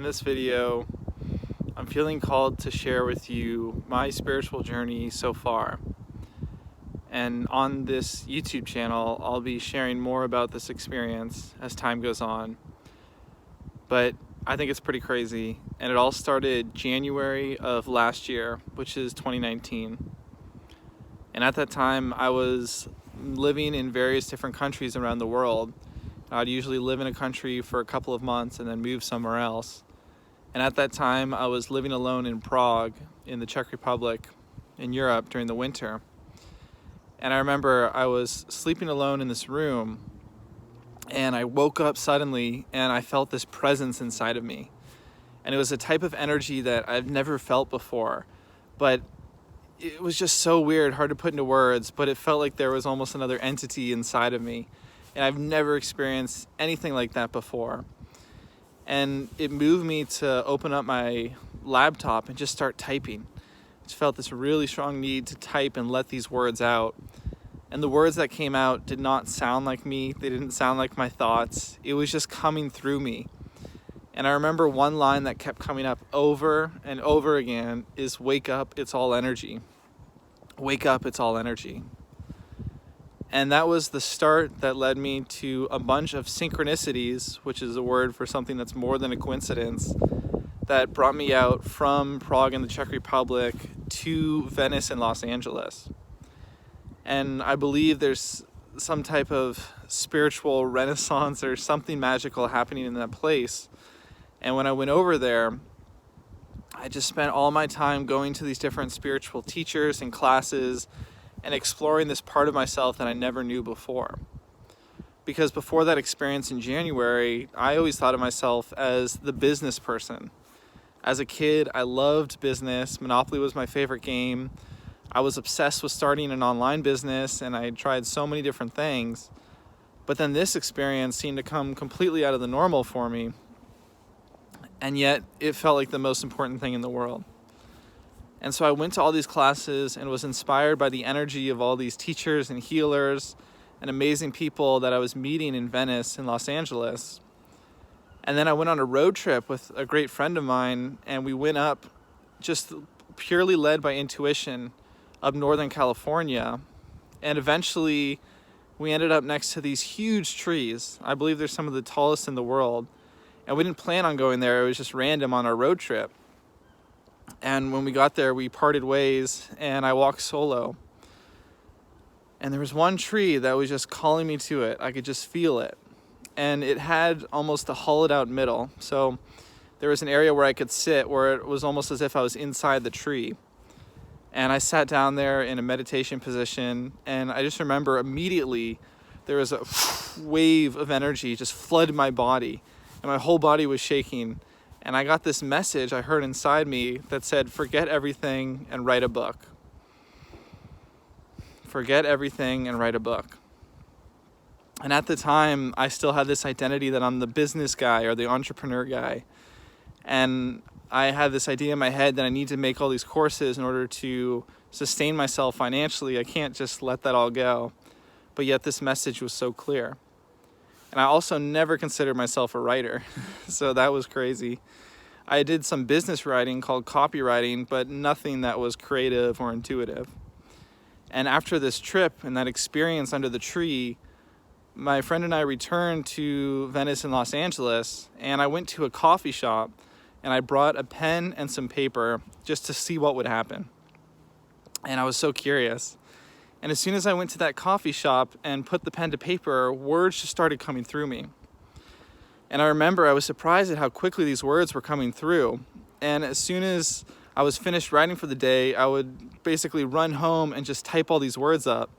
this video, I'm feeling called to share with you my spiritual journey so far. And on this YouTube channel, I'll be sharing more about this experience as time goes on. But I think it's pretty crazy. And it all started January of last year, which is 2019. And at that time, I was living in various different countries around the world. I'd usually live in a country for a couple of months and then move somewhere else. And at that time, I was living alone in Prague, in the Czech Republic, in Europe during the winter. And I remember I was sleeping alone in this room, and I woke up suddenly and I felt this presence inside of me. And it was a type of energy that I've never felt before, but it was just so weird, hard to put into words, but it felt like there was almost another entity inside of me. And I've never experienced anything like that before. And it moved me to open up my laptop and just start typing. I just felt this really strong need to type and let these words out. And the words that came out did not sound like me. They didn't sound like my thoughts. It was just coming through me. And I remember one line that kept coming up over and over again is, "Wake up, it's all energy. Wake up, it's all energy." And that was the start that led me to a bunch of synchronicities, which is a word for something that's more than a coincidence, that brought me out from Prague in the Czech Republic to Venice and Los Angeles. And I believe there's some type of spiritual renaissance or something magical happening in that place. And when I went over there, I just spent all my time going to these different spiritual teachers and classes and exploring this part of myself that I never knew before. Because before that experience in January, I always thought of myself as the business person. As a kid, I loved business. Monopoly was my favorite game. I was obsessed with starting an online business, and I tried so many different things. But then this experience seemed to come completely out of the normal for me. And yet, it felt like the most important thing in the world. And so I went to all these classes and was inspired by the energy of all these teachers and healers and amazing people that I was meeting in Venice and Los Angeles. And then I went on a road trip with a great friend of mine, and we went up, just purely led by intuition, up Northern California. And eventually we ended up next to these huge trees. I believe they're some of the tallest in the world. And we didn't plan on going there. It was just random on our road trip. And when we got there, we parted ways, and I walked solo. And there was one tree that was just calling me to it. I could just feel it. And it had almost a hollowed out middle. So there was an area where I could sit, where it was almost as if I was inside the tree. And I sat down there in a meditation position, and I just remember immediately there was a wave of energy just flooded my body, and my whole body was shaking. And I got this message I heard inside me that said, "Forget everything and write a book." Forget everything and write a book. And at the time, I still had this identity that I'm the business guy or the entrepreneur guy. And I had this idea in my head that I need to make all these courses in order to sustain myself financially. I can't just let that all go. But yet this message was so clear. And I also never considered myself a writer, so that was crazy. I did some business writing called copywriting, but nothing that was creative or intuitive. And after this trip and that experience under the tree, my friend and I returned to Venice and Los Angeles, and I went to a coffee shop, and I brought a pen and some paper just to see what would happen. And I was so curious. And as soon as I went to that coffee shop and put the pen to paper, words just started coming through me. And I remember I was surprised at how quickly these words were coming through. And as soon as I was finished writing for the day, I would basically run home and just type all these words up.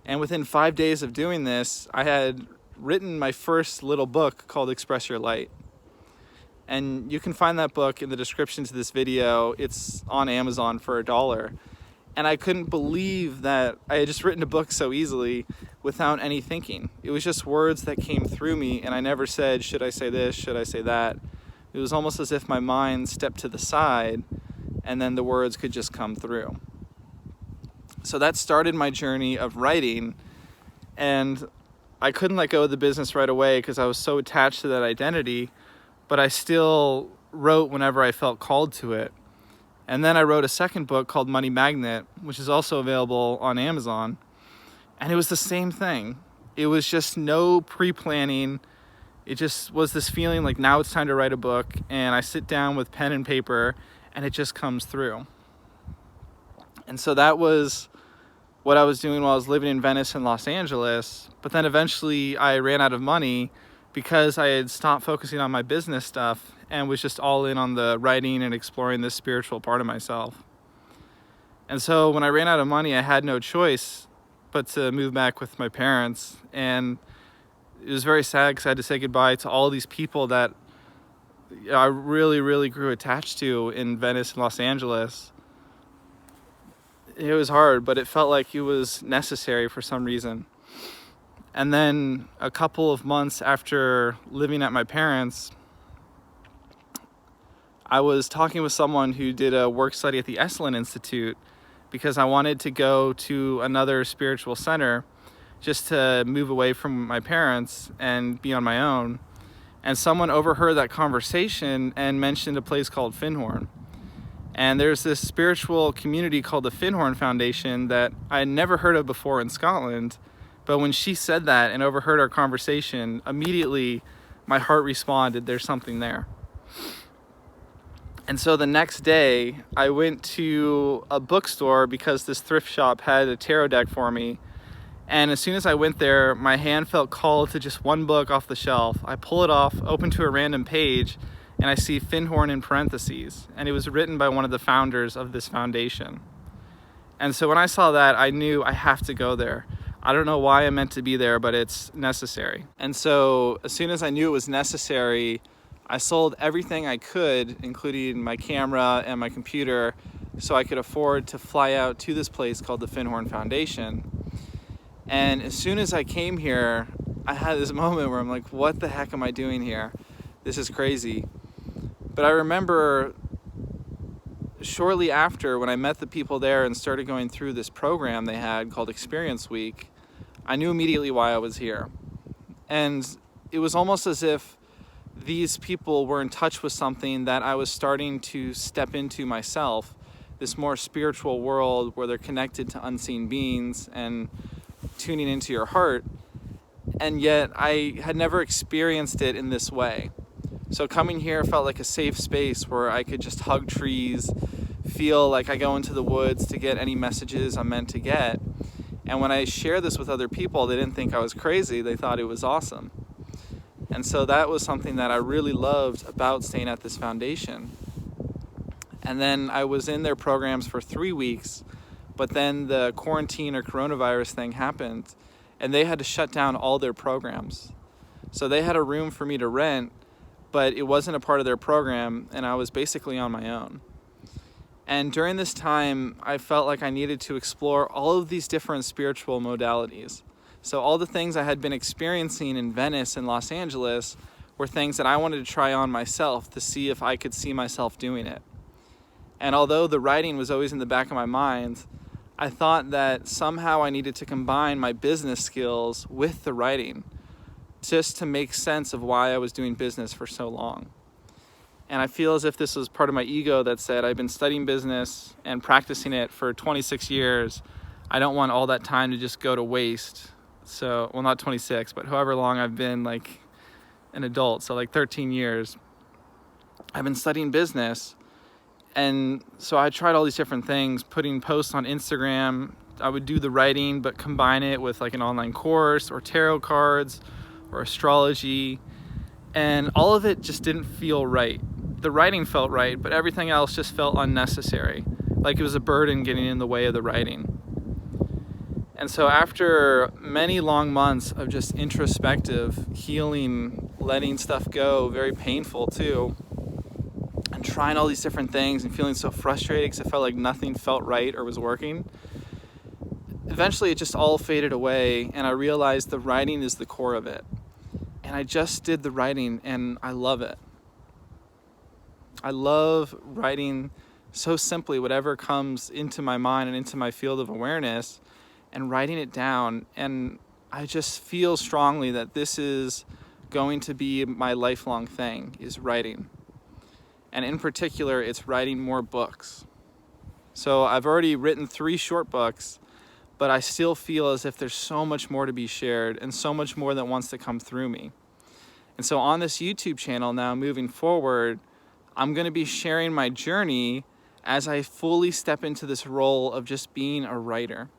And within 5 days of doing this, I had written my first little book called Express Your Light. And you can find that book in the description to this video. It's on Amazon for $1. And I couldn't believe that I had just written a book so easily without any thinking. It was just words that came through me, and I never said, should I say this, should I say that? It was almost as if my mind stepped to the side, and then the words could just come through. So that started my journey of writing, and I couldn't let go of the business right away because I was so attached to that identity, but I still wrote whenever I felt called to it. And then I wrote a second book called Money Magnet, which is also available on Amazon. And it was the same thing. It was just no pre-planning. It just was this feeling like now it's time to write a book, and I sit down with pen and paper and it just comes through. And so that was what I was doing while I was living in Venice and Los Angeles. But then eventually I ran out of money because I had stopped focusing on my business stuff and was just all in on the writing and exploring this spiritual part of myself. And so when I ran out of money, I had no choice but to move back with my parents. And it was very sad because I had to say goodbye to all these people that I really, really grew attached to in Venice and Los Angeles. It was hard, but it felt like it was necessary for some reason. And then a couple of months after living at my parents', I was talking with someone who did a work study at the Esalen Institute because I wanted to go to another spiritual center just to move away from my parents and be on my own. And someone overheard that conversation and mentioned a place called Findhorn. And there's this spiritual community called the Findhorn Foundation that I had never heard of before in Scotland. But when she said that and overheard our conversation, immediately my heart responded, there's something there. And so the next day, I went to a bookstore because this thrift shop had a tarot deck for me. And as soon as I went there, my hand felt called to just one book off the shelf. I pull it off, open to a random page, and I see Findhorn in parentheses. And it was written by one of the founders of this foundation. And so when I saw that, I knew I have to go there. I don't know why I'm meant to be there, but it's necessary. And so as soon as I knew it was necessary, I sold everything I could, including my camera and my computer, so I could afford to fly out to this place called the Findhorn Foundation. And as soon as I came here, I had this moment where I'm like, what the heck am I doing here? This is crazy. But I remember shortly after, when I met the people there and started going through this program they had called Experience Week, I knew immediately why I was here. And it was almost as if these people were in touch with something that I was starting to step into myself, this more spiritual world where they're connected to unseen beings and tuning into your heart. And yet I had never experienced it in this way. So coming here felt like a safe space where I could just hug trees, feel like I go into the woods to get any messages I'm meant to get. And when I share this with other people, they didn't think I was crazy. They thought it was awesome. And so that was something that I really loved about staying at this foundation. And then I was in their programs for 3 weeks, but then the quarantine or coronavirus thing happened, and they had to shut down all their programs. So they had a room for me to rent, but it wasn't a part of their program, and I was basically on my own. And during this time, I felt like I needed to explore all of these different spiritual modalities. So all the things I had been experiencing in Venice and Los Angeles were things that I wanted to try on myself to see if I could see myself doing it. And although the writing was always in the back of my mind, I thought that somehow I needed to combine my business skills with the writing just to make sense of why I was doing business for so long. And I feel as if this was part of my ego that said, I've been studying business and practicing it for 26 years. I don't want all that time to just go to waste. So, well, not 26, but however long I've been like an adult, so like 13 years, I've been studying business. And so I tried all these different things, putting posts on Instagram. I would do the writing, but combine it with like an online course or tarot cards or astrology. And all of it just didn't feel right. The writing felt right, but everything else just felt unnecessary. Like it was a burden getting in the way of the writing. And so after many long months of just introspective healing, letting stuff go, very painful too, and trying all these different things and feeling so frustrated because it felt like nothing felt right or was working, eventually it just all faded away, and I realized the writing is the core of it. And I just did the writing, and I love it. I love writing so simply whatever comes into my mind and into my field of awareness, and writing it down. And I just feel strongly that this is going to be my lifelong thing, is writing. And in particular, it's writing more books. So I've already written 3 short books, but I still feel as if there's so much more to be shared and so much more that wants to come through me. And so on this YouTube channel now, moving forward, I'm going to be sharing my journey as I fully step into this role of just being a writer.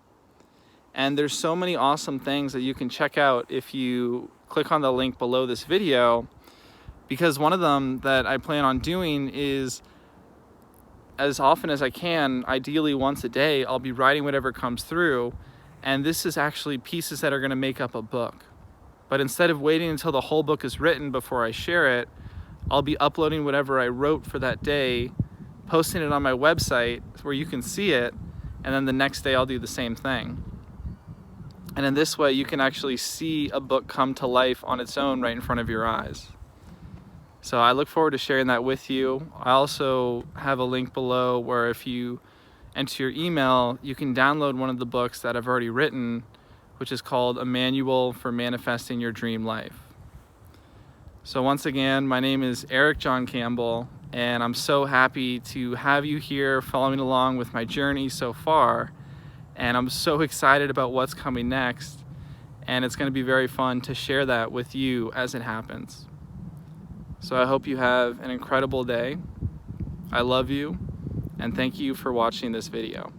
And there's so many awesome things that you can check out if you click on the link below this video, because one of them that I plan on doing is, as often as I can, ideally once a day, I'll be writing whatever comes through, and this is actually pieces that are going to make up a book. But instead of waiting until the whole book is written before I share it, I'll be uploading whatever I wrote for that day, posting it on my website where you can see it, and then the next day I'll do the same thing. And in this way, you can actually see a book come to life on its own right in front of your eyes. So I look forward to sharing that with you. I also have a link below where if you enter your email, you can download one of the books that I've already written, which is called A Manual for Manifesting Your Dream Life. So once again, my name is Eric John Campbell, and I'm so happy to have you here following along with my journey so far. And I'm so excited about what's coming next, and it's going to be very fun to share that with you as it happens. So I hope you have an incredible day. I love you, and thank you for watching this video.